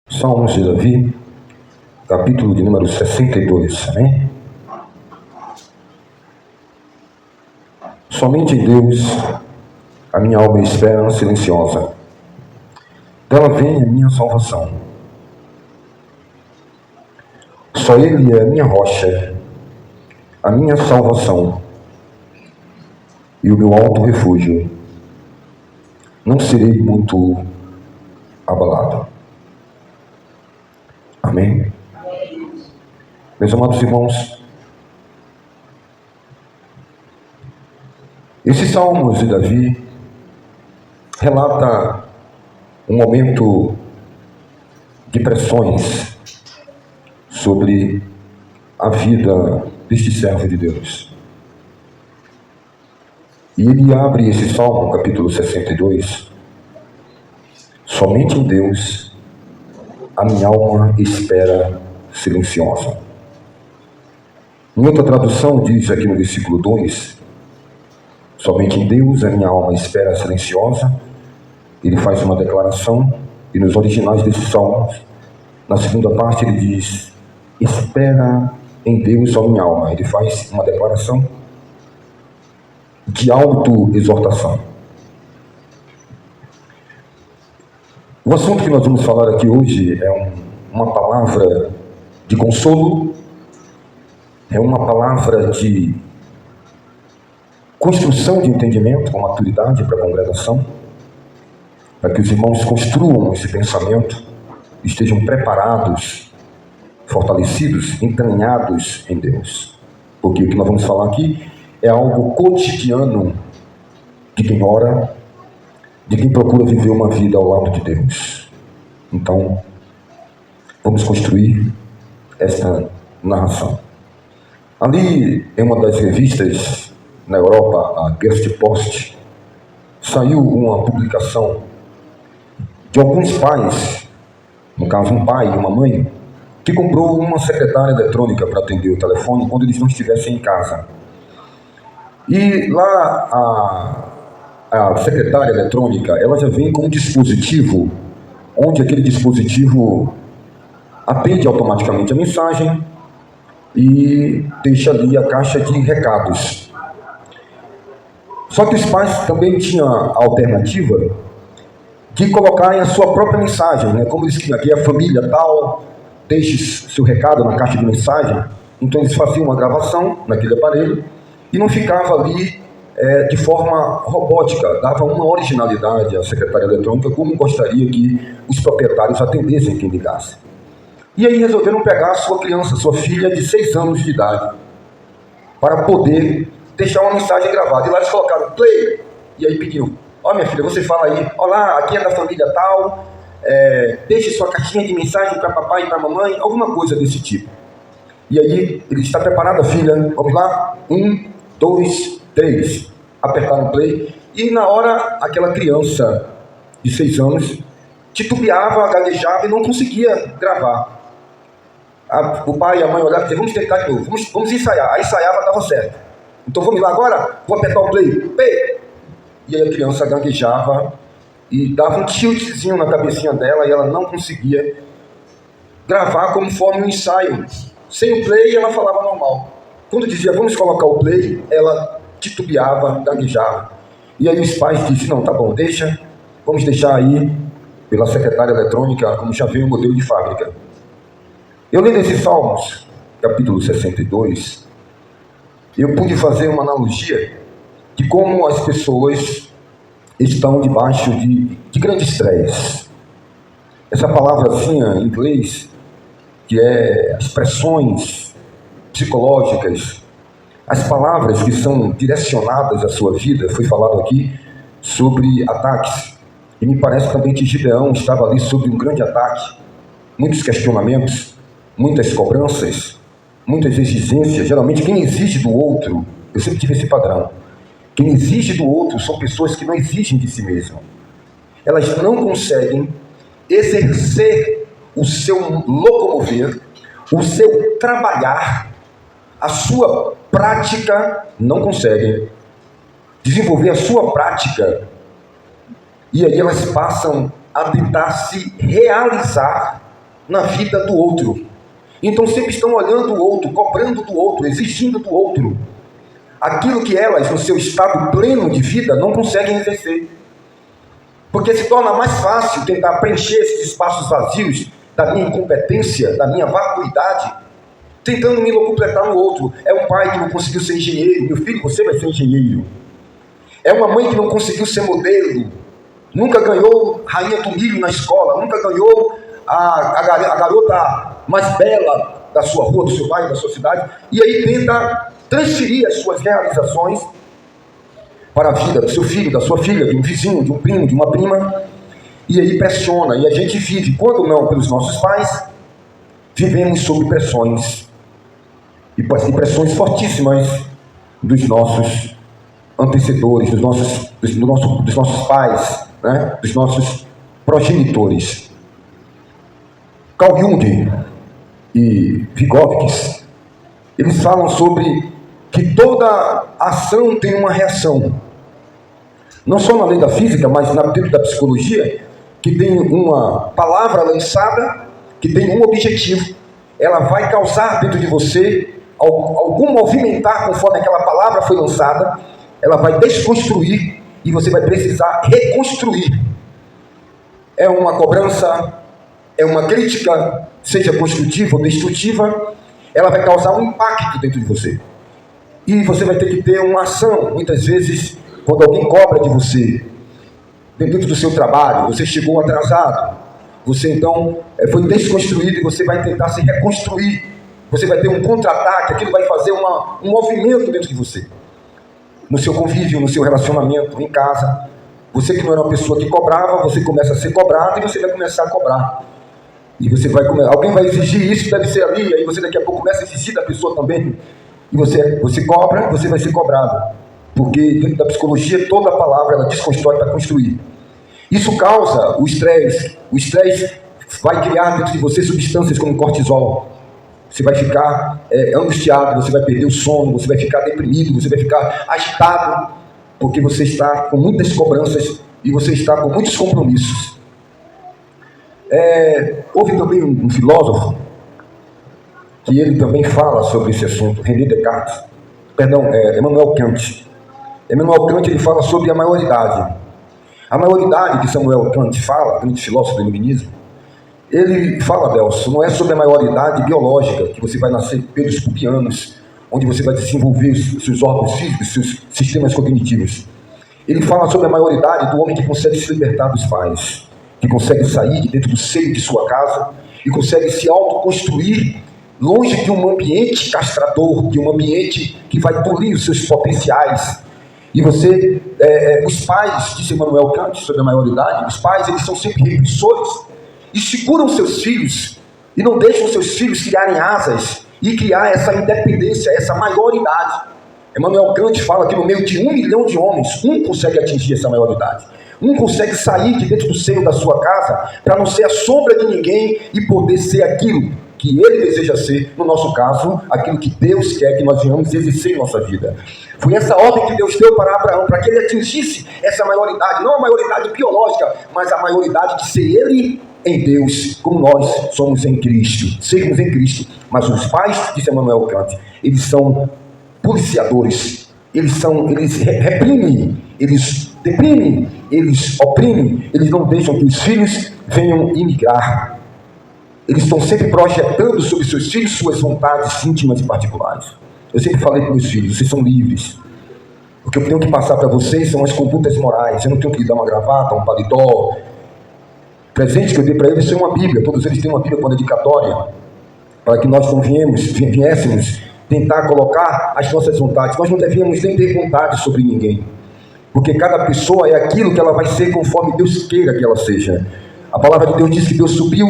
Salmos de Davi, capítulo de número 62, amém? Somente em Deus a minha alma espera silenciosa. Dela vem a minha salvação. Só Ele é a minha rocha, a minha salvação e o meu alto refúgio. Não serei muito abalado. Amém? Meus amados irmãos, esse Salmos de Davi relata um momento de pressões sobre a vida deste servo de Deus. E ele abre esse Salmo, capítulo 62, somente em Deus a minha alma espera silenciosa. Em outra tradução diz aqui no versículo 2, somente em Deus a minha alma espera silenciosa. Ele faz uma declaração, e nos originais desse salmo, na segunda parte ele diz, espera em Deus a minha alma. Ele faz uma declaração de autoexortação. O assunto que nós vamos falar aqui hoje é uma palavra de consolo, é uma palavra de construção de entendimento com maturidade para a congregação, para que os irmãos construam esse pensamento, estejam preparados, fortalecidos, entranhados em Deus. Porque o que nós vamos falar aqui é algo cotidiano de quem ora, de quem procura viver uma vida ao lado de Deus. Então, vamos construir esta narração. Ali, em uma das revistas na Europa, a Gerstpost, saiu uma publicação de alguns pais, no caso um pai e uma mãe, que comprou uma secretária eletrônica para atender o telefone quando eles não estivessem em casa. E lá a secretária eletrônica, ela já vem com um dispositivo, onde aquele dispositivo atende automaticamente a mensagem e deixa ali a caixa de recados. Só que os pais também tinham a alternativa de colocarem a sua própria mensagem, né? Como eles aqui a família tal, deixe seu recado na caixa de mensagem. Então eles faziam uma gravação naquele aparelho e não ficava ali de forma robótica, dava uma originalidade à secretária eletrônica, como gostaria que os proprietários atendessem quem ligasse. E aí resolveram pegar a sua criança, sua filha de 6 anos de idade, para poder deixar uma mensagem gravada. E lá eles colocaram play, e aí pediram, ó minha filha, você fala aí, olá, aqui é da família tal, deixe sua caixinha de mensagem para papai e para mamãe, alguma coisa desse tipo. E aí, ele está preparada, filha? Vamos lá? 1, 2, 3. Apertaram play. E na hora, aquela criança de 6 anos titubeava, gaguejava e não conseguia gravar. O pai e a mãe olhavam e diziam, vamos tentar de novo, vamos ensaiar. Aí ensaiava, dava certo. Então vamos lá agora? Vou apertar o play. Play. E aí a criança gaguejava e dava um tiltzinho na cabecinha dela e ela não conseguia gravar conforme o ensaio. Sem o play, ela falava normal. Quando dizia, vamos colocar o play, ela titubeava, gaguejava. E aí os pais diziam, não, tá bom, vamos deixar aí pela secretária eletrônica, como já veio o modelo de fábrica. Eu lendo esses Salmos, capítulo 62, eu pude fazer uma analogia de como as pessoas estão debaixo de grande estresse. Essa palavrazinha em inglês, que é expressões psicológicas, as palavras que são direcionadas à sua vida, foi falado aqui sobre ataques. E me parece também que Gideão estava ali sob um grande ataque, muitos questionamentos, muitas cobranças, muitas exigências. Geralmente quem exige do outro, eu sempre tive esse padrão, quem exige do outro são pessoas que não exigem de si mesmo. Elas não conseguem exercer o seu locomover, o seu trabalhar, a sua prática, não conseguem desenvolver a sua prática, e aí elas passam a tentar se realizar na vida do outro. Então sempre estão olhando o outro, cobrando do outro, exigindo do outro aquilo que elas, no seu estado pleno de vida, não conseguem exercer. Porque se torna mais fácil tentar preencher esses espaços vazios da minha incompetência, da minha vacuidade, tentando me locupletar no outro. É um pai que não conseguiu ser engenheiro, meu filho, você vai ser engenheiro. É uma mãe que não conseguiu ser modelo, nunca ganhou rainha do milho na escola, nunca ganhou a garota mais bela da sua rua, do seu bairro, da sua cidade, e aí tenta transferir as suas realizações para a vida do seu filho, da sua filha, de um vizinho, de um primo, de uma prima, e aí pressiona, e a gente vive, quando não pelos nossos pais, vivemos sob pressões, e pressões fortíssimas dos nossos antecessores, dos nossos pais, né? Dos nossos progenitores. Carl Jung e Vygotsky, eles falam sobre que toda ação tem uma reação. Não só na lei da física, mas dentro da psicologia, que tem uma palavra lançada, que tem um objetivo. Ela vai causar dentro de você algum movimentar conforme aquela palavra foi lançada, ela vai desconstruir e você vai precisar reconstruir. É uma cobrança, é uma crítica, seja construtiva ou destrutiva, ela vai causar um impacto dentro de você. E você vai ter que ter uma ação, muitas vezes, quando alguém cobra de você, dentro do seu trabalho, você chegou atrasado, você então foi desconstruído e você vai tentar se reconstruir, você vai ter um contra-ataque, aquilo vai fazer um movimento dentro de você. No seu convívio, no seu relacionamento, em casa, você que não era uma pessoa que cobrava, você começa a ser cobrado e você vai começar a cobrar. E você vai alguém vai exigir isso, deve ser ali, aí você daqui a pouco começa a exigir da pessoa também. E você cobra, você vai ser cobrado. Porque dentro da psicologia, toda a palavra ela desconstrói para construir. Isso causa o estresse. O estresse vai criar dentro de você substâncias como cortisol. Você vai ficar angustiado, você vai perder o sono, você vai ficar deprimido, você vai ficar agitado, porque você está com muitas cobranças e você está com muitos compromissos. Houve também um filósofo que ele também fala sobre esse assunto, Immanuel Kant. Immanuel Kant ele fala sobre a maioridade. A maioridade que Samuel Kant fala, grande filósofo do iluminismo, ele fala, Delso, não é sobre a maioridade biológica, que você vai nascer pelos pubianos, onde você vai desenvolver os seus órgãos físicos, seus sistemas cognitivos. Ele fala sobre a maioridade do homem que consegue se libertar dos pais, que consegue sair de dentro do seio de sua casa e consegue se autoconstruir longe de um ambiente castrador, de um ambiente que vai polir os seus potenciais. E você, os pais, disse Immanuel Kant sobre a maioridade, os pais eles são sempre repressores e seguram seus filhos e não deixam seus filhos criarem asas e criar essa independência, essa maioridade. Immanuel Kant fala que no meio de 1 milhão de homens, um consegue atingir essa maioridade. Um consegue sair de dentro do seio da sua casa para não ser a sombra de ninguém e poder ser aquilo que ele deseja ser, no nosso caso, aquilo que Deus quer que nós venhamos exercer em nossa vida. Foi essa ordem que Deus deu para Abraão, para que ele atingisse essa maioridade, não a maioridade biológica, mas a maioridade de ser ele em Deus, como nós somos em Cristo, sermos em Cristo. Mas os pais, disse Immanuel Kant, eles são policiadores, eles reprimem, eles deprimem, eles oprimem, eles não deixam que os filhos venham imigrar. Eles estão sempre projetando sobre seus filhos suas vontades íntimas e particulares. Eu sempre falei para meus filhos, vocês são livres. O que eu tenho que passar para vocês são as condutas morais. Eu não tenho que lhe dar uma gravata, um paletó. O presente que eu dei para eles é uma Bíblia. Todos eles têm uma Bíblia com dedicatória. Para que nós não viéssemos tentar colocar as nossas vontades. Nós não devíamos nem ter vontade sobre ninguém. Porque cada pessoa é aquilo que ela vai ser conforme Deus queira que ela seja. A palavra de Deus diz que Deus subiu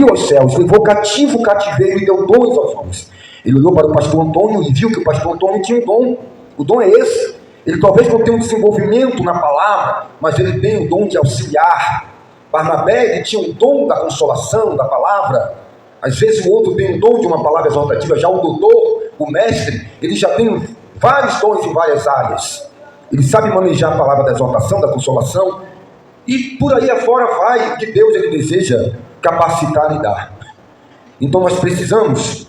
aos céus, levou cativo o cativeiro e deu dons aos homens. Ele olhou para o pastor Antônio e viu que o pastor Antônio tinha um dom. O dom é esse. Ele talvez não tenha um desenvolvimento na palavra, mas ele tem o dom de auxiliar. Barnabé, ele tinha o dom da consolação, da palavra. Às vezes o outro tem o dom de uma palavra exortativa. Já o doutor, o mestre, ele já tem vários dons em várias áreas. Ele sabe manejar a palavra da exortação, da consolação. E por aí afora vai o que Deus ele deseja capacitar e dar. Então nós precisamos,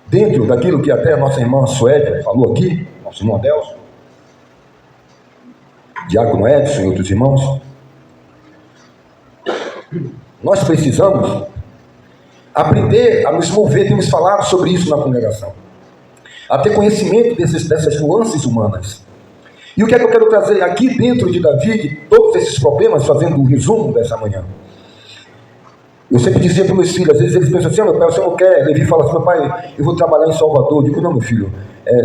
dentro daquilo que até a nossa irmã Suélia falou aqui, nosso irmão Adelson, Diácono Edson e outros irmãos, nós precisamos aprender a nos mover, temos falado sobre isso na congregação, a ter conhecimento dessas nuances humanas. E o que é que eu quero trazer aqui dentro de Davi, de todos esses problemas, fazendo um resumo dessa manhã? Eu sempre dizia para meus filhos, às vezes eles pensam assim, meu pai, você não quer? Levi fala assim, meu pai, eu vou trabalhar em Salvador. Eu digo, não, meu filho,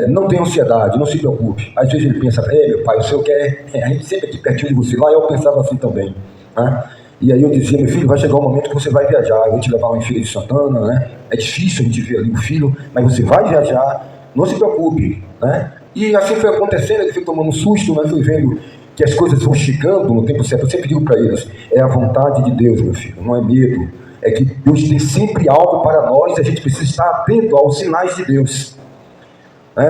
não tenha ansiedade, não se preocupe. Às vezes ele pensa, meu pai, o senhor quer? A gente sempre aqui pertinho de você, lá eu pensava assim também, né? E aí eu dizia, meu filho, vai chegar um momento que você vai viajar, eu vou te levar lá em Feira de Santana, né? É difícil a gente ver ali o filho, mas você vai viajar, não se preocupe, né? E assim foi acontecendo, ele foi tomando um susto, mas foi vendo que as coisas vão chegando no tempo certo. Eu sempre digo para eles, é a vontade de Deus, meu filho, não é medo. É que Deus tem sempre algo para nós e a gente precisa estar atento aos sinais de Deus.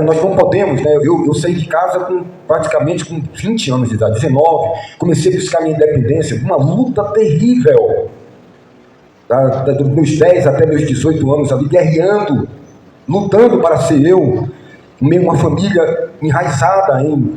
Nós não podemos, né? Eu saí de casa praticamente com 20 anos de idade, 19, comecei a buscar minha independência, uma luta terrível, dos meus 10 até meus 18 anos ali, guerreando, lutando para ser eu, meio uma família enraizada em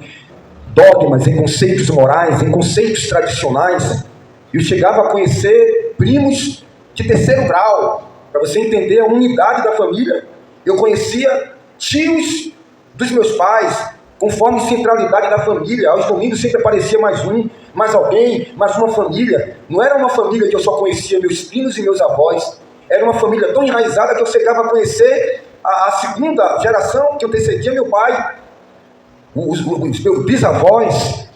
dogmas, em conceitos morais, em conceitos tradicionais. Eu chegava a conhecer primos de terceiro grau, para você entender a unidade da família. Eu conhecia tios dos meus pais, conforme centralidade da família. Aos domingos sempre aparecia mais um, mais alguém, mais uma família. Não era uma família que eu só conhecia meus primos e meus avós. Era uma família tão enraizada que eu chegava a conhecer a segunda geração que antecedia meu pai. Os meus bisavós,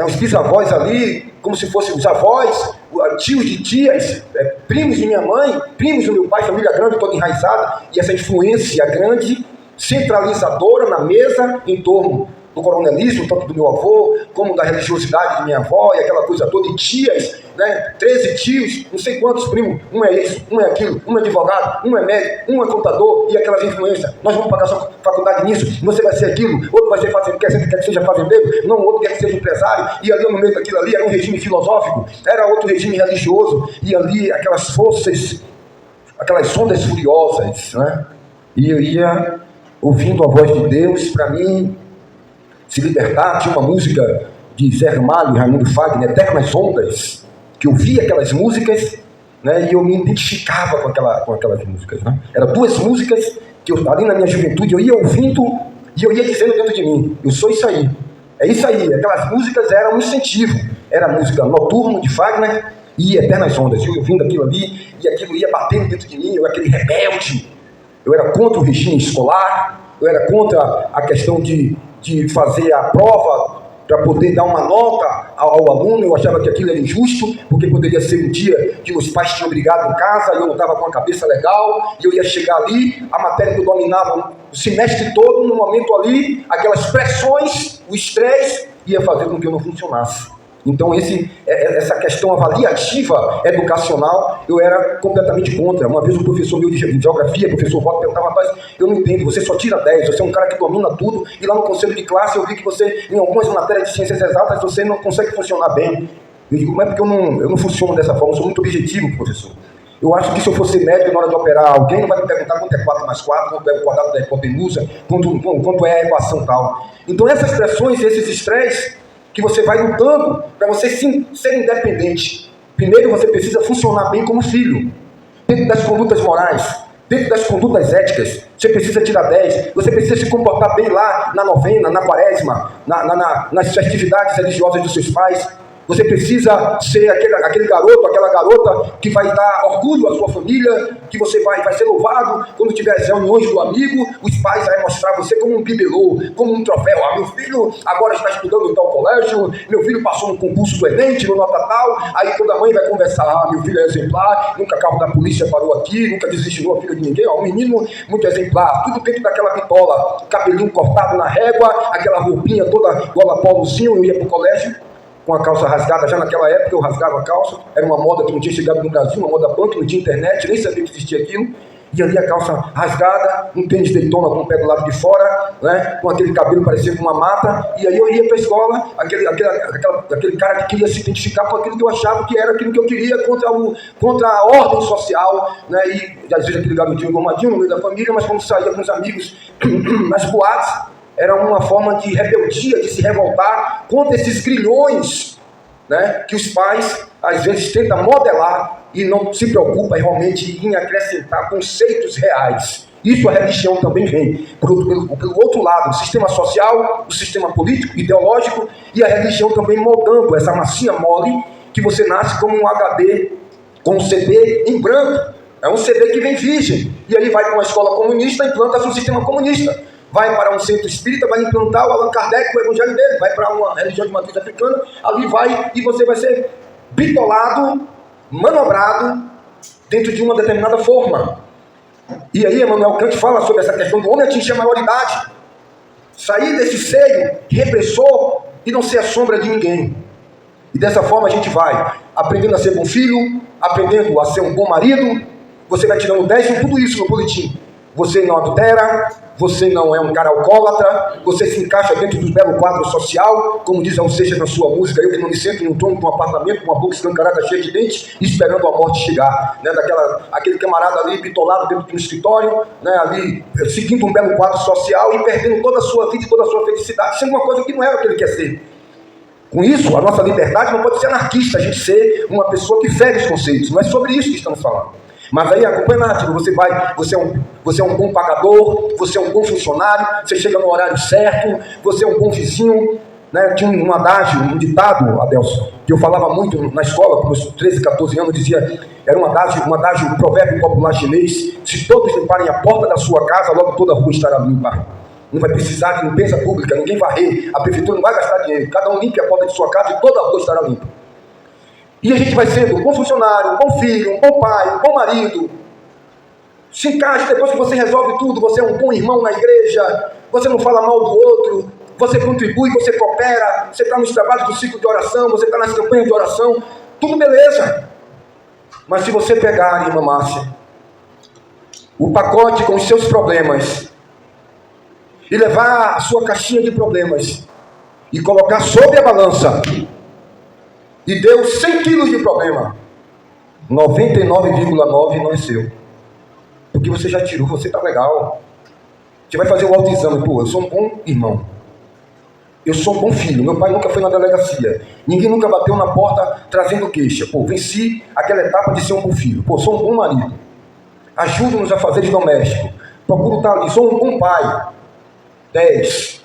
os bisavós ali, como se fossem os avós, tios de tias, primos de minha mãe, primos do meu pai, família grande, toda enraizada, e essa influência grande, centralizadora na mesa, em torno do coronelismo, tanto do meu avô, como da religiosidade de minha avó, e aquela coisa toda, e tias, né? 13 tios, não sei quantos primos, um é isso, um é aquilo, um é advogado, um é médico, um é contador, e aquelas influências, nós vamos pagar sua faculdade nisso, você vai ser aquilo, outro vai ser fazendeiro, quer que seja fazendeiro, não, outro quer que seja empresário, e ali no meio daquilo ali era um regime filosófico, era outro regime religioso, e ali aquelas forças, aquelas ondas furiosas, né? E eu ia ouvindo a voz de Deus, para mim se libertar. Tinha uma música de Zé Ramalho e Raimundo Fagner, Eternas Ondas, que eu via aquelas músicas, né, e eu me identificava com aquelas músicas, né? Eram duas músicas que eu, ali na minha juventude eu ia ouvindo e eu ia dizendo dentro de mim, eu sou isso aí, é isso aí. Aquelas músicas eram um incentivo, era a música Noturno de Fagner e Eternas Ondas, eu ouvindo aquilo ali, e aquilo ia batendo dentro de mim, eu aquele rebelde. Eu era contra o regime escolar, eu era contra a questão de fazer a prova para poder dar uma nota ao aluno. Eu achava que aquilo era injusto, porque poderia ser um dia que meus pais tinham brigado em casa, e eu não estava com a cabeça legal, e eu ia chegar ali, a matéria que eu dominava o semestre todo, no momento ali, aquelas pressões, o estresse, ia fazer com que eu não funcionasse. Então essa questão avaliativa educacional, eu era completamente contra. Uma vez um professor meu de geografia, professor Roque, perguntava, rapaz, eu não entendo, você só tira 10, você é um cara que domina tudo, e lá no conselho de classe eu vi que você, em algumas matérias de ciências exatas, você não consegue funcionar bem. Eu digo, mas é porque eu não funciono dessa forma, eu sou muito objetivo, professor. Eu acho que se eu fosse médico na hora de operar alguém, não vai me perguntar quanto é 4 mais 4, quanto é o quadrado da hipotenusa, quanto é a equação tal. Então essas pressões, esses estresses, que você vai lutando para você sim, ser independente. Primeiro você precisa funcionar bem como filho, dentro das condutas morais, dentro das condutas éticas. Você precisa tirar 10, você precisa se comportar bem lá na novena, na quaresma, nas festividades religiosas dos seus pais. Você precisa ser aquele garoto, aquela garota que vai dar orgulho à sua família, que você vai ser louvado quando tiver as reuniões do amigo, os pais vão mostrar você como um bibelô, como um troféu. Meu filho agora está estudando em tal colégio, meu filho passou no concurso do Enem, tirou nota tal, aí toda mãe vai conversar, meu filho é exemplar, nunca carro da polícia parou aqui, nunca desestimou a filha de ninguém, um menino muito exemplar, tudo dentro daquela bitola, cabelinho cortado na régua, aquela roupinha toda gola polozinho. Eu ia para o colégio com a calça rasgada, já naquela época eu rasgava a calça, era uma moda que não tinha chegado no Brasil, uma moda punk, não tinha internet, nem sabia que existia aquilo, e ali a calça rasgada, um tênis Daytona com o pé do lado de fora, né? Com aquele cabelo parecendo uma mata, e aí eu ia para a escola, aquele cara que queria se identificar com aquilo que eu achava que era aquilo que eu queria contra a ordem social, né? E às vezes aquele garotinho gomadinho no meio da família, mas quando saía com os amigos nas boates, era uma forma de rebeldia, de se revoltar contra esses grilhões, né? Que os pais às vezes tentam modelar e não se preocupa realmente em acrescentar conceitos reais. Isso a religião também vem pelo outro lado, o sistema social, o sistema político, ideológico, e a religião também moldando essa massinha mole que você nasce como um HD, com um CD em branco. É um CD que vem virgem, e aí vai para uma escola comunista e implanta seu sistema comunista. Vai para um centro espírita, vai implantar o Allan Kardec, o evangelho dele, vai para uma religião de matriz africana, ali vai e você vai ser bitolado, manobrado dentro de uma determinada forma. E aí Emmanuel Kant fala sobre essa questão do homem atingir a maioridade, sair desse seio repressor e não ser a sombra de ninguém. E dessa forma a gente vai aprendendo a ser bom filho, aprendendo a ser um bom marido. Você vai tirando 10 em tudo isso no boletim. Você não adultera, você não é um cara alcoólatra, você se encaixa dentro do belo quadro social, como diz a Seixas na sua música, eu que não me sento em um trono de um apartamento, com uma boca escancarada cheia de dentes, esperando a morte chegar, né? Aquele camarada ali bitolado dentro de um escritório, né? Ali seguindo um belo quadro social e perdendo toda a sua vida e toda a sua felicidade, sendo uma coisa que não é o que ele quer ser. Com isso, a nossa liberdade não pode ser anarquista, a gente ser uma pessoa que fere os conceitos, não é sobre isso que estamos falando. Mas aí acompanha a narrativa, você é um bom pagador, você é um bom funcionário, você chega no horário certo, você é um bom vizinho, né? Tinha um adágio, um ditado, Adelson, que eu falava muito na escola, com meus 13, 14 anos, dizia, era um adágio, um provérbio popular chinês: se todos limparem a porta da sua casa, logo toda a rua estará limpa. Não vai precisar de limpeza pública, ninguém varrer, a prefeitura não vai gastar dinheiro, cada um limpe a porta de sua casa e toda a rua estará limpa. E a gente vai sendo um bom funcionário, um bom filho, um bom pai, um bom marido. Se encaixe, depois que você resolve tudo, você é um bom irmão na igreja, você não fala mal do outro, você contribui, você coopera, você está nos trabalhos do ciclo de oração, você está nas campanhas de oração, tudo beleza. Mas se você pegar, irmã Márcia, o pacote com os seus problemas e levar a sua caixinha de problemas e colocar sobre a balança, e deu 100 quilos de problema, 99,9 não é seu. Porque você já tirou, você está legal. Você vai fazer o autoexame. Pô, eu sou um bom irmão. Eu sou um bom filho. Meu pai nunca foi na delegacia. Ninguém nunca bateu na porta trazendo queixa. Pô, venci aquela etapa de ser um bom filho. Pô, sou um bom marido. Ajudo nos afazeres domésticos. Procuro estar ali. Sou um bom pai. 10.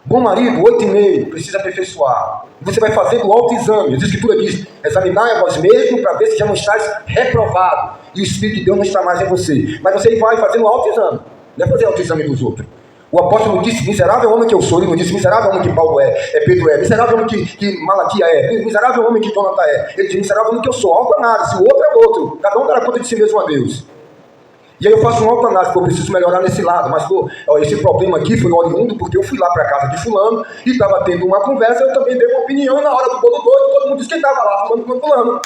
Bom marido, 8,5, precisa aperfeiçoar. Você vai fazendo o autoexame. A Escritura diz: examinar a vós mesmo para ver se já não estás reprovado. E o Espírito de Deus não está mais em você. Mas você vai fazendo o autoexame. Não é fazer autoexame dos outros. O apóstolo disse: miserável homem que eu sou. Ele não disse miserável homem que Paulo é, Pedro é, miserável homem que Malaquia é, miserável homem que Jonathan é. Ele disse: miserável homem que eu sou. Autoanálise, o outro é o outro. Cada um dará conta de si mesmo a Deus. E aí eu faço uma autoanálise, porque eu preciso melhorar nesse lado. Mas esse problema aqui foi oriundo porque eu fui lá para a casa de fulano e estava tendo uma conversa, eu também dei uma opinião, e na hora do bolo doido, todo mundo disse que estava lá falando com fulano.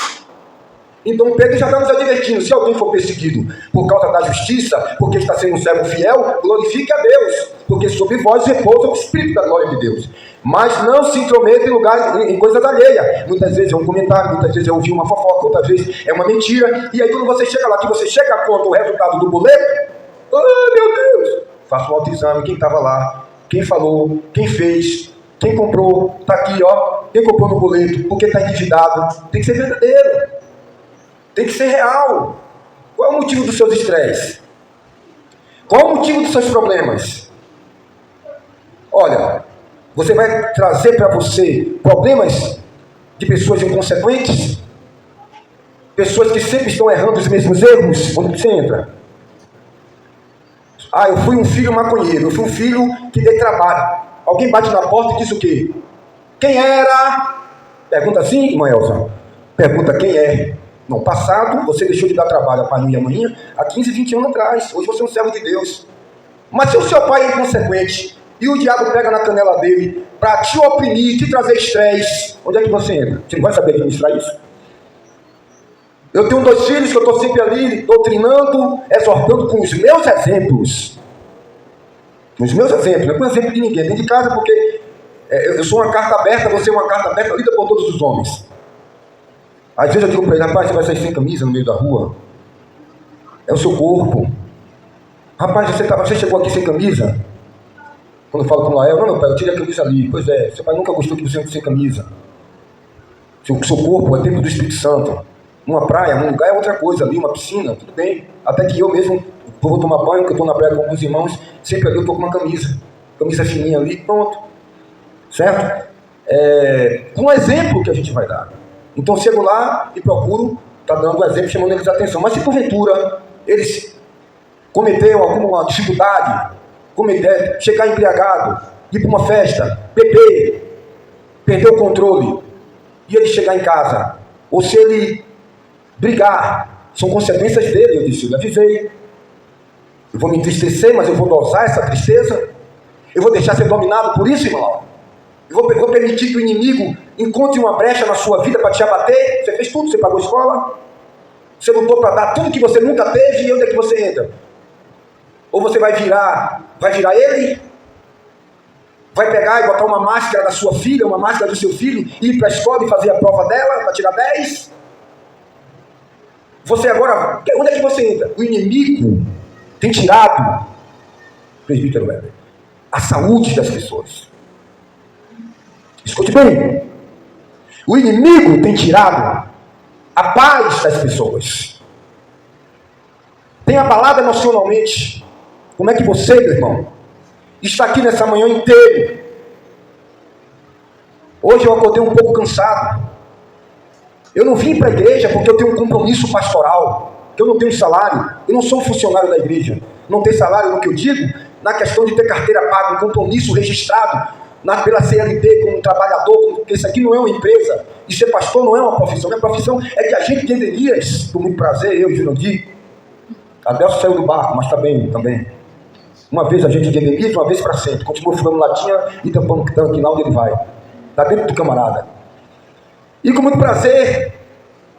Então Pedro já está nos advertindo: se alguém for perseguido por causa da justiça, porque está sendo um servo fiel, glorifique a Deus, porque sobre vós repousa o Espírito da glória de Deus. Mas não se intrometa em coisas alheias. Muitas vezes é um comentário, muitas vezes é ouvir uma fofoca, outras vezes é uma mentira. E aí quando você chega lá, que você chega a conta o resultado do boleto, meu Deus, faça um autoexame, quem estava lá, quem falou, quem fez, quem comprou, está aqui, ó, quem comprou no boleto, porque está endividado. Tem que ser verdadeiro, tem que ser real. Qual é o motivo dos seus estresses? Qual é o motivo dos seus problemas? Olha, você vai trazer para você problemas de pessoas inconsequentes? Pessoas que sempre estão errando os mesmos erros? Onde você entra? Ah, eu fui um filho maconheiro, eu fui um filho que dei trabalho. Alguém bate na porta e diz o quê? Quem era? Pergunta assim, irmã Elza? Pergunta quem é. No passado, você deixou de dar trabalho a pai e a mãe há 15, 20 anos atrás. Hoje você é um servo de Deus. Mas se o seu pai é inconsequente e o diabo pega na canela dele para te oprimir, te trazer estresse, onde é que você entra? Você não vai saber administrar isso? Eu tenho 2 filhos que eu estou sempre ali doutrinando, exortando com os meus exemplos. Com os meus exemplos, não é com exemplo de ninguém. Dentro de casa, porque eu sou uma carta aberta, você é uma carta aberta, lida por todos os homens. Às vezes eu digo para ele: rapaz, você vai sair sem camisa no meio da rua? É o seu corpo. Rapaz, você chegou aqui sem camisa? Quando eu falo com o Lael: não, meu pai, eu tirei a camisa ali. Pois é, seu pai nunca gostou que você ande sem camisa. Seu corpo é templo do Espírito Santo. Numa praia, num lugar é outra coisa, ali, uma piscina, tudo bem. Até que eu mesmo vou tomar banho, que eu estou na praia com alguns irmãos, sempre ali eu estou com uma camisa fininha ali, pronto. Certo? Com o exemplo que a gente vai dar. Então eu chego lá e procuro estar dando o exemplo, chamando eles a atenção. Mas se porventura eles cometeram alguma dificuldade, chegar embriagado, ir para uma festa, beber, perder o controle, e ele chegar em casa, ou se ele brigar, são consequências dele. Eu disse: eu avisei, eu vou me entristecer, mas eu vou dosar essa tristeza, eu vou deixar ser dominado por isso, irmão. Eu vou permitir que o inimigo encontre uma brecha na sua vida para te abater. Você fez tudo, você pagou a escola, você lutou para dar tudo que você nunca teve, e onde é que você entra? Ou você vai virar ele? Vai pegar e botar uma máscara da sua filha, uma máscara do seu filho, e ir para a escola e fazer a prova dela para tirar 10? Você agora, onde é que você entra? O inimigo tem tirado, presbítero Weber, a saúde das pessoas. Escute bem. O inimigo tem tirado a paz das pessoas. Tem abalado emocionalmente. Como é que você, meu irmão, está aqui nessa manhã inteira? Hoje eu acordei um pouco cansado. Eu não vim para a igreja porque eu tenho um compromisso pastoral, que eu não tenho salário, eu não sou funcionário da igreja. Não ter salário no que eu digo, na questão de ter carteira paga, um compromisso registrado pela CLT como trabalhador, porque isso aqui não é uma empresa, e ser pastor não é uma profissão. Minha profissão é de agente de Elias, com muito prazer, eu, Jurandir. Adelso saiu do barco, mas está bem também. Uma vez agente de Elias, uma vez para sempre. Continua fumando latinha e tampando tanque lá onde ele vai. Está dentro do camarada. E com muito prazer,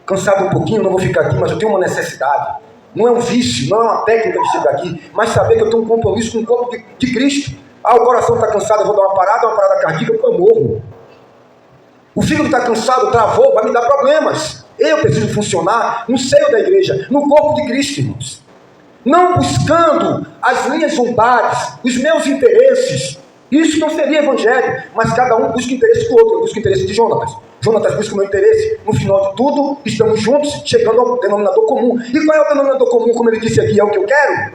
cansado um pouquinho, não vou ficar aqui, mas eu tenho uma necessidade. Não é um vício, não é uma técnica de chegar aqui, mas saber que eu tenho um compromisso com o corpo de Cristo. O coração está cansado, eu vou dar uma parada cardíaca, eu morro. O fígado está cansado, travou, vai me dar problemas. Eu preciso funcionar no seio da igreja, no corpo de Cristo, irmãos. Não buscando as minhas vontades, os meus interesses. Isso não seria evangelho, mas cada um busca o interesse do outro. Eu busco o interesse de Jonatas. Jonatas busca o meu interesse. No final de tudo, estamos juntos, chegando ao denominador comum. E qual é o denominador comum, como ele disse aqui? É o que eu quero?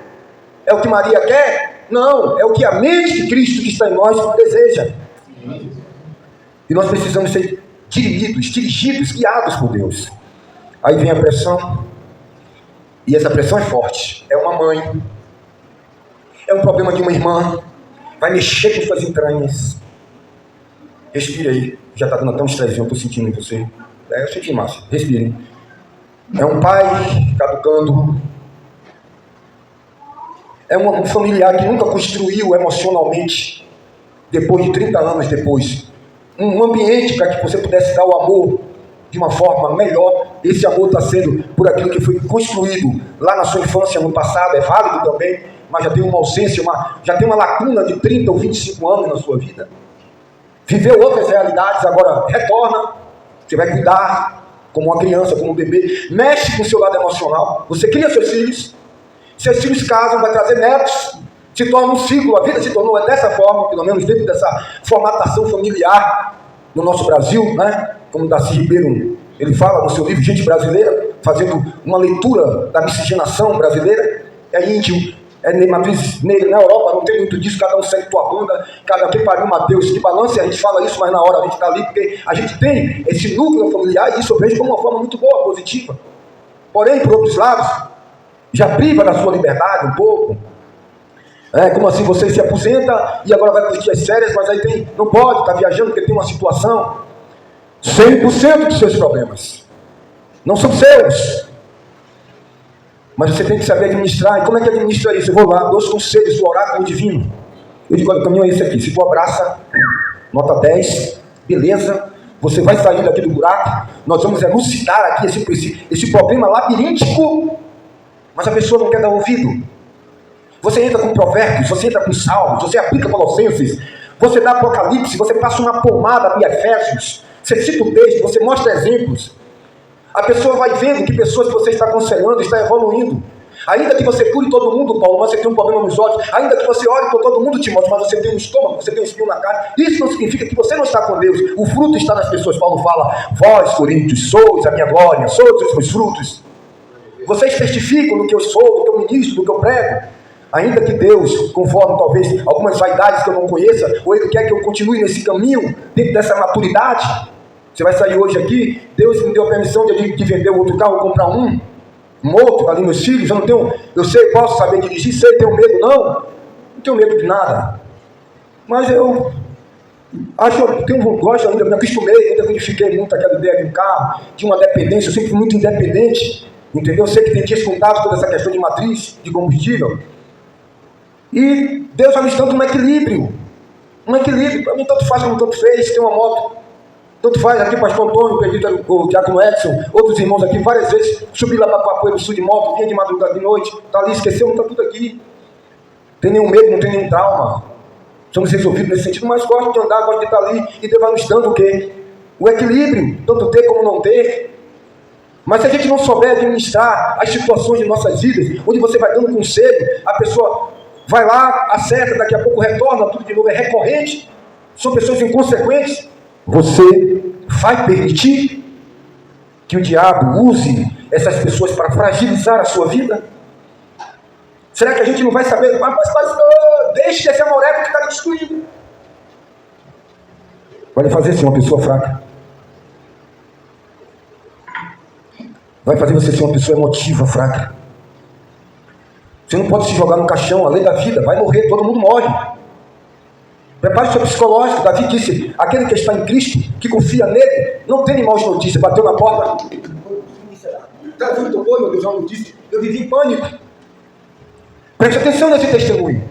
É o que Maria quer? Não, é o que a mente de Cristo que está em nós deseja. E nós precisamos ser dirigidos, guiados por Deus. Aí vem a pressão. E essa pressão é forte. É uma mãe. É um problema de uma irmã. Vai mexer com suas entranhas. Respire aí. Já está dando até um estresse, eu estou sentindo em você. Eu senti massa. Respire. É um pai caducando. É um familiar que nunca construiu emocionalmente, depois de 30 anos depois, um ambiente para que você pudesse dar o amor de uma forma melhor. Esse amor está sendo por aquilo que foi construído lá na sua infância, no passado, é válido também, mas já tem uma ausência, já tem uma lacuna de 30 ou 25 anos na sua vida. Viveu outras realidades, agora retorna, você vai cuidar como uma criança, como um bebê, mexe com o seu lado emocional, você cria seus filhos casam, vai trazer netos, se torna um ciclo, a vida se tornou dessa forma, pelo menos dentro dessa formatação familiar no nosso Brasil, né? Como Darcy Ribeiro, ele fala no seu livro Gente Brasileira, fazendo uma leitura da miscigenação brasileira. É índio, é matriz negra. Na Europa não tem muito disso, cada um segue tua banda, cada quem pariu Mateus, que balance, a gente fala isso, mas na hora a gente está ali, porque a gente tem esse núcleo familiar, e isso eu vejo como uma forma muito boa, positiva. Porém, por outros lados, já priva da sua liberdade um pouco. Como assim você se aposenta e agora vai curtir as férias, mas aí não pode estar viajando porque tem uma situação. 100% dos seus problemas não são seus, mas você tem que saber administrar. E como é que administra isso? Eu vou lá, 2 conselhos do oráculo divino. Eu digo: olha, o caminho é esse aqui. Se tu abraça, nota 10, beleza, Você vai sair daqui do buraco. Nós vamos elucidar aqui esse problema labiríntico. Mas a pessoa não quer dar ouvido. Você entra com Provérbios, você entra com Salmos, você aplica Colossenses, você dá Apocalipse, você passa uma pomada em Efésios, você cita o texto, você mostra exemplos. A pessoa vai vendo que pessoas que você está aconselhando estão evoluindo. Ainda que você cure todo mundo, Paulo, mas você tem um problema nos olhos. Ainda que você ore por todo mundo, Timóteo, mas você tem um estômago, você tem um espinho na cara. Isso não significa que você não está com Deus. O fruto está nas pessoas. Paulo fala: vós, Coríntios, sois a minha glória, sois os meus frutos. Vocês testificam do que eu sou, do que eu ministro, do que eu prego. Ainda que Deus, conforme talvez algumas vaidades que eu não conheça, ou Ele quer que eu continue nesse caminho, dentro dessa maturidade. Você vai sair hoje aqui, Deus me deu a permissão de vender o outro carro, comprar um outro, ali meus filhos, eu sei, posso saber dirigir, sei, tenho medo, não tenho medo de nada. Mas eu gosto ainda, me acostumei, ainda modifiquei muito aquela ideia de um carro, de uma dependência, eu sempre fui muito independente, entendeu? Eu sei que tem dias contados toda essa questão de matriz, de combustível. E Deus vai me dando um equilíbrio, para mim tanto faz como tanto fez, tem uma moto, tanto faz. Aqui pastor Antônio, o diácono Edson, outros irmãos aqui, várias vezes, subi lá para Papoeira do Sul de moto, vinha de madrugada de noite, está ali, esqueceu, está tudo aqui. Não tem nenhum medo, não tem nenhum trauma, somos resolvidos nesse sentido, mas gosto de andar, gosto de estar ali, e Deus vai nos dando o quê? O equilíbrio, tanto ter como não ter. Mas se a gente não souber administrar as situações de nossas vidas, onde você vai dando conselho, a pessoa vai lá, acerta, daqui a pouco retorna, tudo de novo é recorrente, são pessoas inconsequentes. Você vai permitir que o diabo use essas pessoas para fragilizar a sua vida? Será que a gente não vai saber? Mas deixe de ser amoreco que está lhe destruindo. Vai fazer ser uma pessoa fraca. Vai fazer você ser uma pessoa emotiva, fraca. Você não pode se jogar no caixão, a lei da vida, vai morrer, todo mundo morre. Prepare o seu psicológico. Davi disse: aquele que está em Cristo, que confia nele, não tem maus notícias. Bateu na porta. Davi tocou, meu Deus, uma notícia. Eu vivi em pânico. Preste atenção nesse testemunho.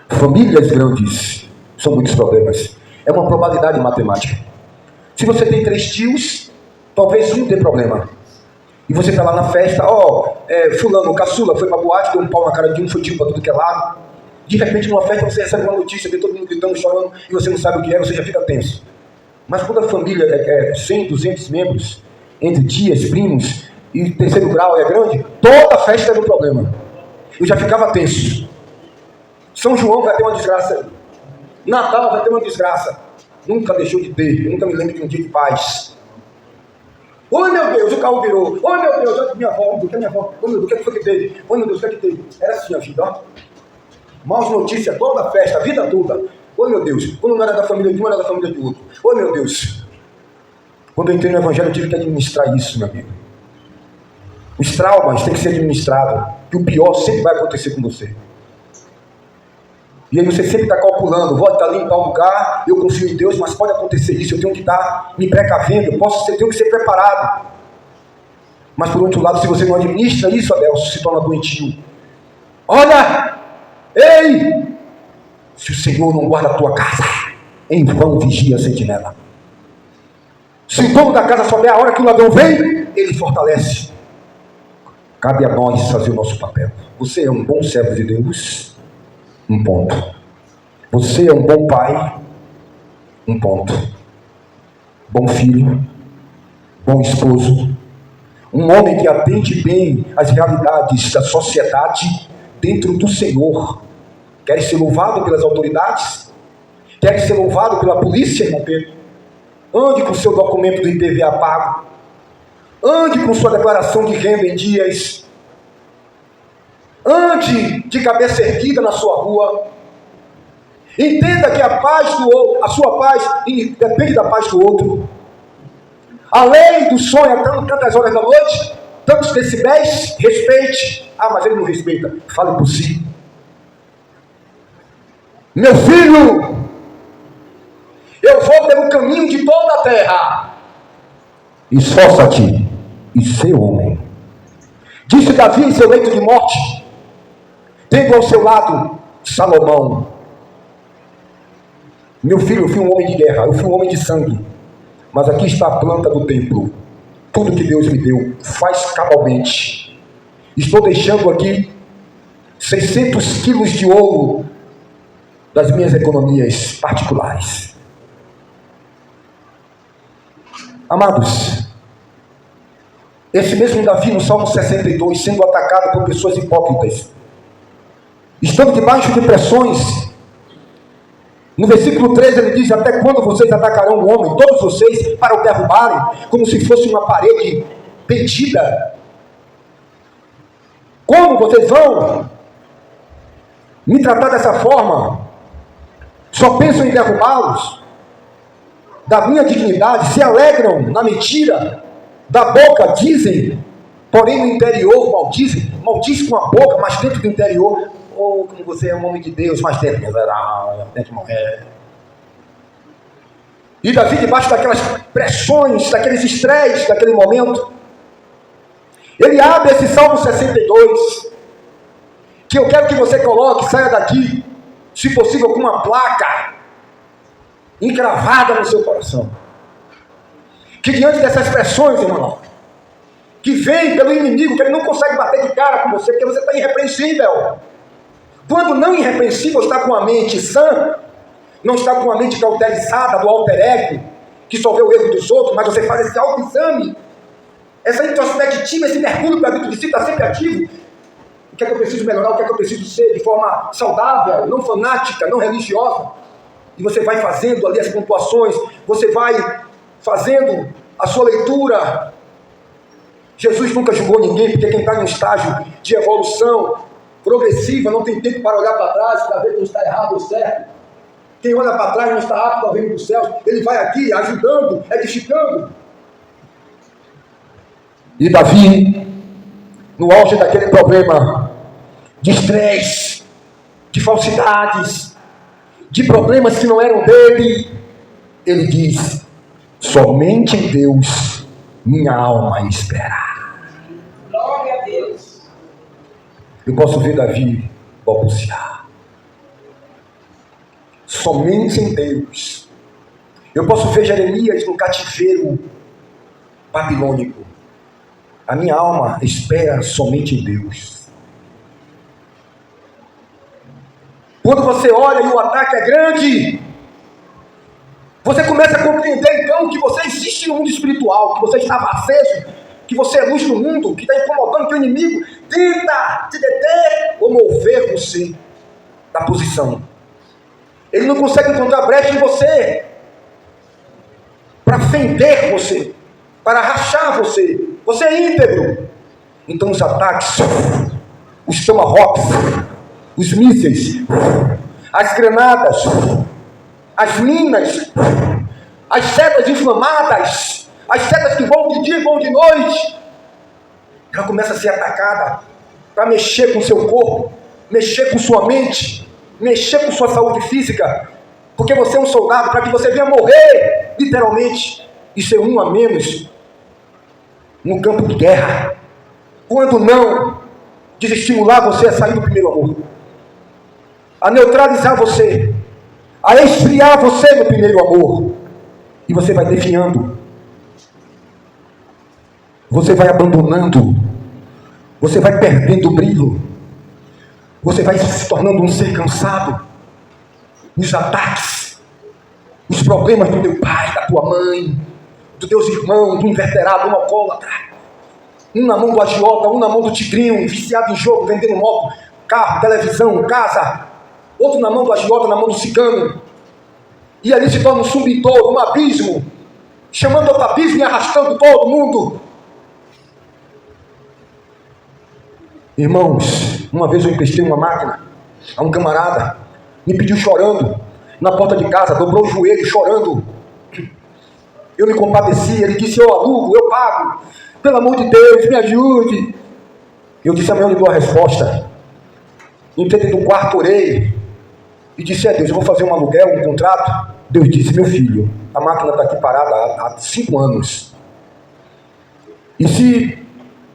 Famílias grandes são muitos problemas. É uma probabilidade matemática. Se você tem 3 tios, talvez um dê problema. E você está lá na festa, fulano, o caçula, foi para a boate, deu um pau na cara de um, foi tiro para tudo que é lado. De repente, numa festa, você recebe uma notícia, vê todo mundo gritando, chorando, e você não sabe o que é, você já fica tenso. Mas quando a família é 100, 200 membros, entre tias, primos, e terceiro grau é grande, toda festa é um problema. Eu já ficava tenso. São João vai ter uma desgraça. Natal vai ter uma desgraça. Nunca deixou de ter, eu nunca me lembro de um dia de paz. Oh meu Deus, o carro virou. Oh meu Deus, minha avó, o que é minha avó? Oh meu Deus, o que foi que teve? Oh meu Deus, o que é que teve? Era assim a vida, ó. Maus notícias, toda a festa, a vida toda. Oh meu Deus, quando não era da família de um, era da família do outro. Oh meu Deus. Quando eu entrei no Evangelho, eu tive que administrar isso, meu amigo. Os traumas têm que ser administrados. Que o pior sempre vai acontecer com você. E aí você sempre está calculando, vou estar ali em tal lugar, eu confio em Deus, mas pode acontecer isso, eu tenho que estar me precavendo, eu tenho que ser preparado. Mas por outro lado, se você não administra isso, Adelso, se torna doentio. Olha! Ei! Se o Senhor não guarda a tua casa, em vão vigia a sentinela. Se o dono da casa souber a hora que o ladrão vem, ele fortalece. Cabe a nós fazer o nosso papel. Você é um bom servo de Deus? Um ponto. Você é um bom pai? Um ponto. Bom filho? Bom esposo? Um homem que atende bem às realidades da sociedade dentro do Senhor. Quer ser louvado pelas autoridades? Quer ser louvado pela polícia, irmão Pedro? Ande com seu documento do IPVA pago. Ande com sua declaração de renda em dias. Ande de cabeça erguida na sua rua. Entenda que a paz do outro, a sua paz depende da paz do outro. A lei do sonho é tantas horas da noite, tantos decibéis, respeite. Mas ele não respeita. Fale por si. Meu filho, eu vou pelo caminho de toda a terra. Esforça-te e ser homem. Disse Davi em seu leito de morte, tendo ao seu lado Salomão. Meu filho, eu fui um homem de guerra, eu fui um homem de sangue. Mas aqui está a planta do templo. Tudo que Deus me deu, faz cabalmente. Estou deixando aqui 600 quilos de ouro das minhas economias particulares. Amados, esse mesmo Davi, no Salmo 62, sendo atacado por pessoas hipócritas, estando debaixo de pressões, no versículo 13 ele diz: até quando vocês atacarão o homem, todos vocês, para o derrubarem, como se fosse uma parede pendida? Como vocês vão me tratar dessa forma? Só pensam em derrubá-los da minha dignidade, se alegram na mentira, da boca dizem, porém no interior maldizem. Maldiz com a boca, mas dentro do interior, oh, como você é um homem de Deus, mas dentro miserável, dentro de morrer. E Davi, debaixo daquelas pressões, daqueles estresses, daquele momento, ele abre esse Salmo 62, que eu quero que você coloque, saia daqui, se possível com uma placa encravada no seu coração. Que diante dessas pressões, irmão, que vem pelo inimigo, que ele não consegue bater de cara com você, porque você está irrepreensível. Quando não irrepreensível, está com a mente sã, não está com a mente cauterizada do alter ego, que só vê o erro dos outros, mas você faz esse autoexame, essa introspectiva, esse mergulho para dentro de si, está sempre ativo. O que é que eu preciso melhorar, o que é que eu preciso ser de forma saudável, não fanática, não religiosa. E você vai fazendo ali as pontuações, você vai fazendo a sua leitura. Jesus nunca julgou ninguém, porque quem está em um estágio de evolução progressiva não tem tempo para olhar para trás, para ver quem está errado ou certo. Quem olha para trás não está apto ao reino dos céus. Ele vai aqui ajudando, edificando. E Davi, no auge daquele problema de estresse, de falsidades, de problemas que não eram dele, ele diz: somente em Deus minha alma espera. Glória a Deus. Eu posso ver Davi balbuciar. Somente em Deus. Eu posso ver Jeremias no cativeiro babilônico. A minha alma espera somente em Deus. Quando você olha e o ataque é grande, você começa a compreender então que você existe no mundo espiritual, que você estava aceso, que você é luz do mundo, que está incomodando, que o inimigo tenta te deter ou mover você da posição. Ele não consegue encontrar brecha em você para fender você, para rachar você. Você é íntegro. Então os ataques, os tomahawks, os mísseis, as granadas, as minas, as setas inflamadas, as setas que vão de dia e vão de noite, ela começa a ser atacada para mexer com seu corpo, mexer com sua mente, mexer com sua saúde física, porque você é um soldado, para que você venha morrer, literalmente, e ser um a menos no campo de guerra. Quando não desestimular você a sair do primeiro amor, a neutralizar você, a esfriar você no primeiro amor, e você vai definhando, você vai abandonando, você vai perdendo o brilho, você vai se tornando um ser cansado. Os ataques, os problemas do teu pai, da tua mãe, dos teus irmãos, do inverterado, um alcoólatra, um na mão do agiota, um na mão do tigrinho, viciado em jogo, vendendo moto, carro, televisão, casa, outro na mão do agiota, na mão do cigano, e ali se torna um subidor, um abismo, chamando outro abismo e arrastando todo mundo. Irmãos, uma vez eu emprestei uma máquina a um camarada, me pediu chorando, na porta de casa, dobrou o joelho chorando. Eu me compadeci, ele disse: eu alugo, eu pago, pelo amor de Deus, me ajude. Eu disse: amanhã eu lhe dou a resposta. Entrei dentro do quarto, orei, e disse: Deus, eu vou fazer um aluguel, um contrato. Deus disse: meu filho, a máquina está aqui parada há 5 anos. E se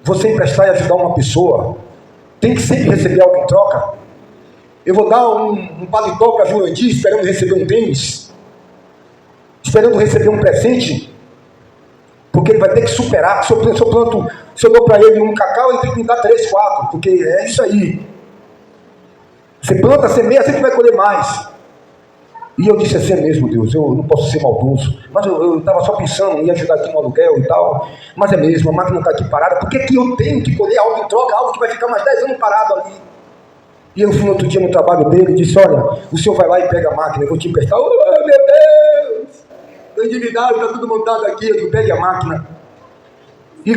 você emprestar e ajudar uma pessoa, tem que sempre receber algo em troca. Eu vou dar um paletó para Jurandir, esperando receber um tênis. esperando receber um presente, porque ele vai ter que superar. Se eu dou para ele um cacau, ele tem que me dar 3, 4, porque é isso aí. Você planta, semeia, sempre vai colher mais. E eu disse assim mesmo, Deus, eu não posso ser maldoso, mas eu estava só pensando em ajudar aqui no aluguel e tal, mas é mesmo, a máquina está aqui parada, por que que eu tenho que colher algo em troca, algo que vai ficar mais 10 anos parado ali? E eu fui no outro dia no trabalho dele e disse, olha, o senhor vai lá e pega a máquina, eu vou te emprestar. Oh, meu Deus, estou endividado, está tudo montado aqui, eu digo, pegue a máquina. E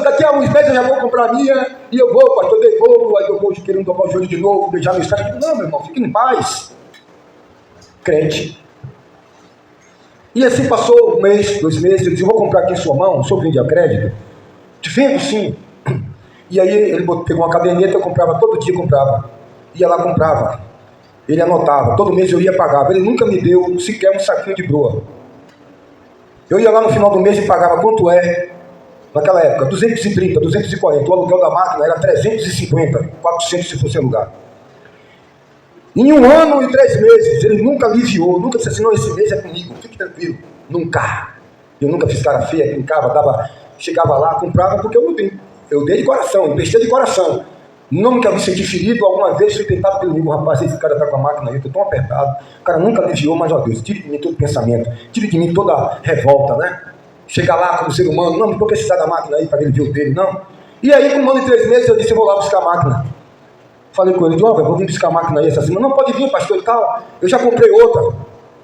daqui a uns meses eu já vou comprar a minha, e eu vou, pastor, devolvo, aí eu vou querendo tomar o joelho de novo, beijar meu estado. Eu digo, não, meu irmão, fique em paz. Crente. E assim passou 1 mês, 2 meses, eu disse, eu vou comprar aqui em sua mão, o senhor vende a crédito? Te vendo sim. E aí ele pegou uma caderneta, eu comprava, todo dia comprava. Ia lá, comprava. Ele anotava, todo mês eu ia pagava. Ele nunca me deu sequer um saquinho de broa. Eu ia lá no final do mês e pagava quanto é, naquela época, 230, 240. O aluguel da máquina era 350, 400 se fosse alugar. Em 1 ano e 3 meses, ele nunca aliviou, nunca disse assim, não, esse mês é comigo, fique tranquilo. Nunca. Eu nunca fiz cara feia, brincava, chegava lá, comprava, porque eu dei de coração, emprestei de coração. Nunca me senti ferido, alguma vez fui tentado pelo inimigo, rapaz, esse cara está com a máquina aí, eu estou tão apertado. O cara nunca aliviou, mas ó Deus, tire de mim todo pensamento, tire de mim toda revolta, né? Chegar lá como ser humano, não vou precisar da máquina aí para ele ver o dele, não. E aí, com 1 ano e 3 meses, eu disse, eu vou lá buscar a máquina. Falei com ele, eu vou vir buscar a máquina aí essa semana. Não, pode vir, pastor, e tal. Eu já comprei outra.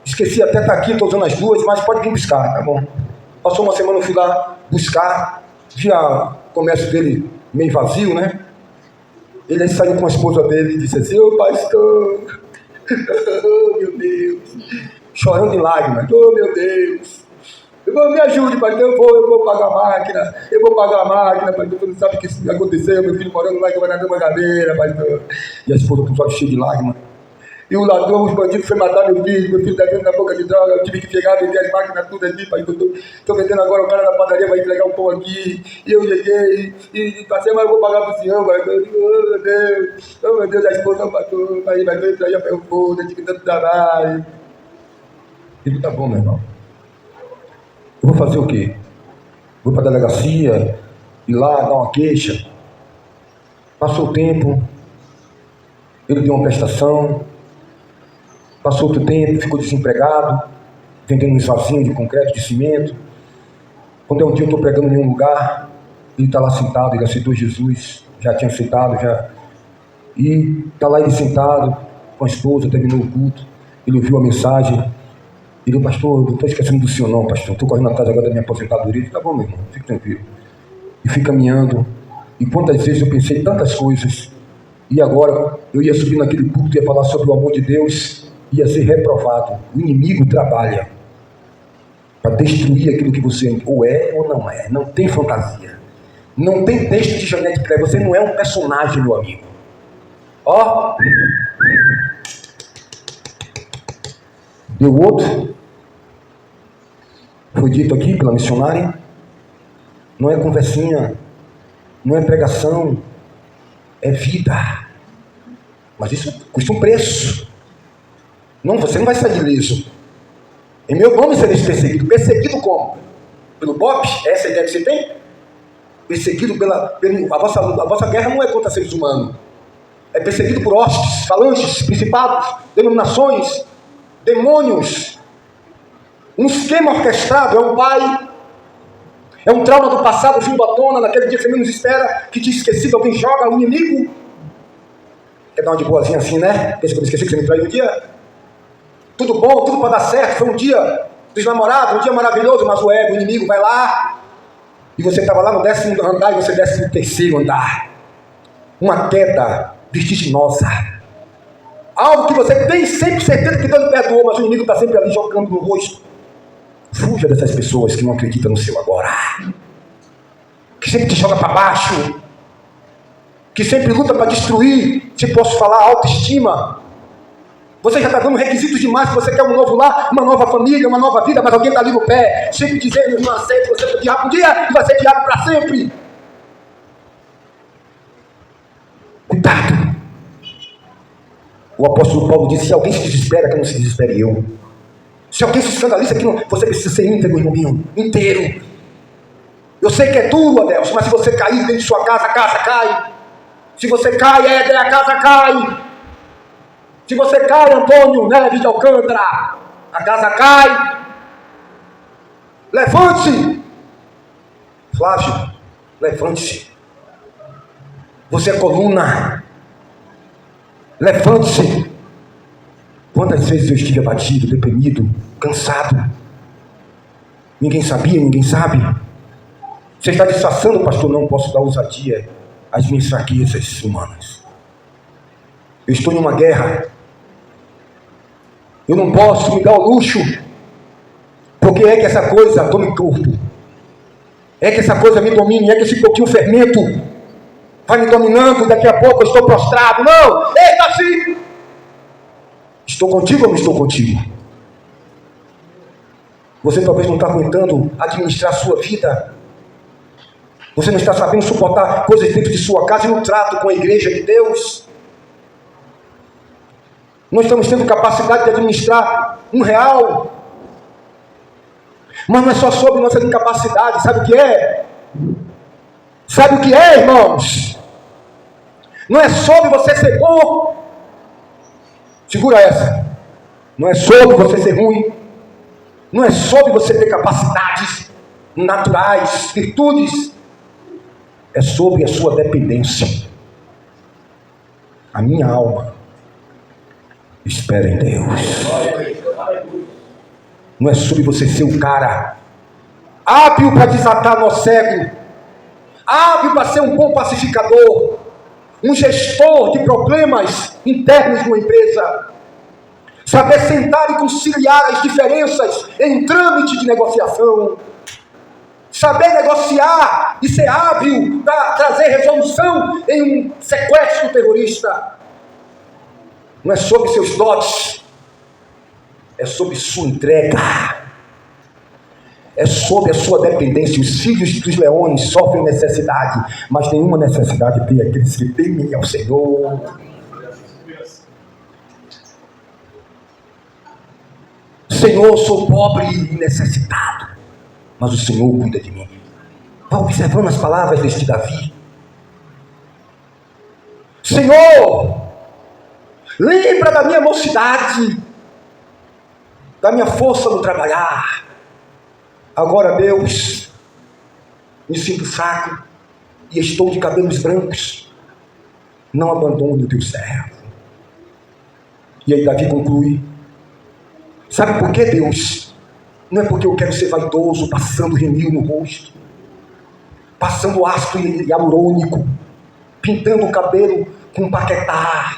Esqueci até estar aqui, estou usando as 2, mas pode vir buscar, tá bom. Passou 1 semana, eu fui lá buscar. Vi o comércio dele meio vazio, né? Ele aí saiu com a esposa dele e disse assim, ô pastor, oh meu Deus, chorando de lágrimas, oh meu Deus. Me ajude, pastor, eu vou pagar a máquina, pastor, você não sabe o que aconteceu, meu filho morando lá em Mangabeira, pastor. E a esposa com os olhos cheios de lágrimas. E o ladrão, os bandidos, foi matar meu filho tá dentro da boca de droga, eu tive que pegar, vender as máquinas tudo aqui, pastor, estou vendendo agora, o cara da padaria vai entregar um pão aqui, e eu cheguei, e passei, mas eu vou pagar pro senhor, pastor. Eu digo, oh meu Deus, a esposa, pastor, vai ver, aí a ferro foda, tive tanto trabalho. Eu digo, tá bom, meu irmão. Eu vou fazer o quê? Vou para a delegacia, ir lá, dar uma queixa. Passou o tempo, ele deu uma prestação, passou outro tempo, ficou desempregado, vendendo um esvasinho de concreto, de cimento. Quando é um dia eu estou pregando em um lugar, ele está lá sentado, ele aceitou Jesus, já tinha aceitado, já. E está lá ele sentado, com a esposa, terminou o culto, ele ouviu a mensagem. Ele disse, pastor, eu não estou esquecendo do senhor não, pastor, estou correndo atrás agora da minha aposentadoria. Tá bom, meu irmão, fique tranquilo. E fui caminhando, e quantas vezes eu pensei tantas coisas, e agora eu ia subir naquele púlpito, ia falar sobre o amor de Deus, ia ser reprovado. O inimigo trabalha para destruir aquilo que você ou é ou não é, não tem fantasia, não tem texto de Janete Cleber, você não é um personagem, meu amigo. Ó, deu outro. Foi dito aqui pela missionária, não é conversinha, não é pregação, é vida. Mas isso custa um preço. Não, você não vai sair ileso. Em meu nome sereis perseguido. Perseguido como? Pelo BOP? Essa é a ideia que você tem? Perseguido a vossa guerra não é contra seres humanos. É perseguido por hostes, falanges, principados, denominações, demônios. Um esquema orquestrado, é um pai, é um trauma do passado vindo à tona, naquele dia que você menos espera, que te esquecido, alguém joga, o inimigo. Quer dar uma de boazinha assim, né? Pensa que eu me esqueci que você me traiu um dia? Tudo bom, tudo para dar certo, foi um dia dos namorados, um dia maravilhoso, mas o ego, o inimigo vai lá, e você estava lá no 10º andar e você desce no 3º andar. Uma queda vertiginosa. Algo que você tem sempre certeza que Deus perdoou, mas o inimigo está sempre ali jogando no rosto. Fuja dessas pessoas que não acreditam no seu agora, que sempre te joga para baixo, que sempre luta para destruir, se posso falar, autoestima. Você já está dando requisitos demais, você quer um novo lar, uma nova família, uma nova vida, mas alguém está ali no pé, sempre dizendo, não aceito, você é o diabo um dia e vai ser diabo para sempre. Cuidado. O apóstolo Paulo disse, se alguém se desespera, que não se desespere eu. Se alguém se escandaliza aqui, você precisa ser íntegro, irmão meu, inteiro. Eu sei que é duro, Adelson, mas se você cair dentro de sua casa, a casa cai. Se você cai, Éder, a casa cai. Se você cai, Antônio Neves de Alcântara, a casa cai. Levante-se. Flávio, levante-se. Você é coluna. Levante-se. Quantas vezes eu estive abatido, deprimido, cansado? Ninguém sabia, ninguém sabe. Você está disfarçando, pastor? Não posso dar ousadia às minhas fraquezas humanas. Eu estou em uma guerra. Eu não posso me dar o luxo, porque é que essa coisa tome corpo. É que essa coisa me domine, é que esse pouquinho fermento vai me dominando, daqui a pouco eu estou prostrado. Não! Eita, sim! Estou contigo ou não estou contigo? Você talvez não está aguentando administrar a sua vida. Você não está sabendo suportar coisas dentro de sua casa e no trato com a igreja de Deus. Não estamos tendo capacidade de administrar R$1. Mas não é só sobre nossa incapacidade. Sabe o que é? Sabe o que é, irmãos? Não é sobre você ser bom. Segura essa. Não é sobre você ser ruim. Não é sobre você ter capacidades naturais, virtudes. É sobre a sua dependência. A minha alma espera em Deus. Não é sobre você ser o cara hábil para desatar nó cego, hábil para ser um bom pacificador, um gestor de problemas internos de uma empresa, saber sentar e conciliar as diferenças em um trâmite de negociação, saber negociar e ser hábil para trazer resolução em um sequestro terrorista. Não é sobre seus dotes, é sobre sua entrega, é sobre a sua dependência. Os filhos dos leões sofrem necessidade, mas nenhuma necessidade tem aqueles que temem ao Senhor. Senhor, sou pobre e necessitado, mas o Senhor cuida de mim. Vá observando as palavras deste Davi. Senhor, lembra da minha mocidade, da minha força no trabalhar. Agora, Deus, me sinto fraco e estou de cabelos brancos. Não abandone o teu servo. E aí Davi conclui. Sabe por que, Deus? Não é porque eu quero ser vaidoso, passando renil no rosto, passando ácido hialurônico, pintando o cabelo com paquetá,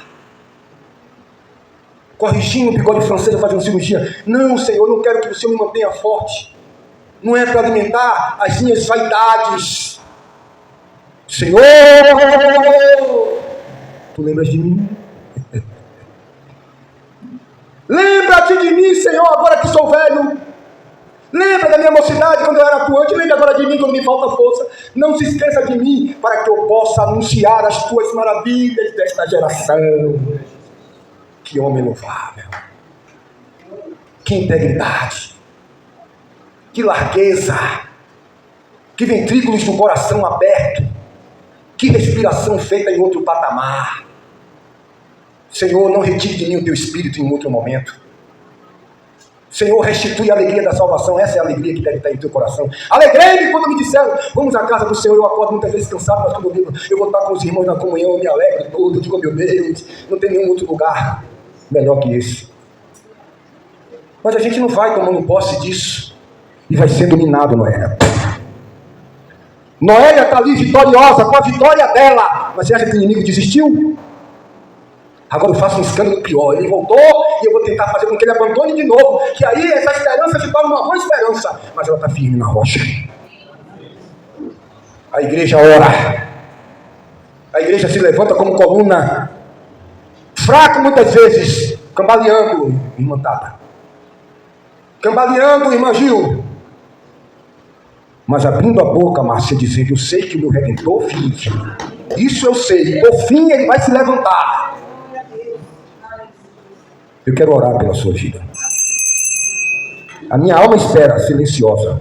corrigindo o bigode francês, fazendo cirurgia. Não, Senhor, eu não quero que o Senhor me mantenha forte. Não é para alimentar as minhas vaidades. Senhor, tu lembras de mim? Lembra-te de mim, Senhor, agora que sou velho. Lembra da minha mocidade quando eu era atuante. Lembra agora de mim quando me falta força. Não se esqueça de mim, para que eu possa anunciar as tuas maravilhas desta geração. Que homem louvável. Que integridade. Que largueza. Que ventrículos do coração aberto. Que respiração feita em outro patamar. Senhor, não retire de mim o teu espírito em outro momento. Senhor, restitui a alegria da salvação. Essa é a alegria que deve estar em teu coração. Alegrei-me quando me disseram, vamos à casa do Senhor. Eu acordo muitas vezes cansado, mas quando eu digo, eu vou estar com os irmãos na comunhão, eu me alegro todo. Eu digo, meu Deus, não tem nenhum outro lugar melhor que esse. Mas a gente não vai tomando posse disso e vai ser dominado, Noélia. Noélia está ali vitoriosa, com a vitória dela. Mas você acha que o inimigo desistiu? Agora eu faço um escândalo pior. Ele voltou e eu vou tentar fazer com que ele abandone de novo. Que aí essa esperança se torna uma boa esperança. Mas ela está firme na rocha. A igreja ora. A igreja se levanta como coluna. Fraco muitas vezes. Cambaleando, irmã Tata. Cambaleando, irmã Gil. Mas abrindo a boca, Márcia, dizendo, eu sei que o meu Redentor vive. Isso eu sei. Por fim ele vai se levantar. Eu quero orar pela sua vida. A minha alma espera, silenciosa,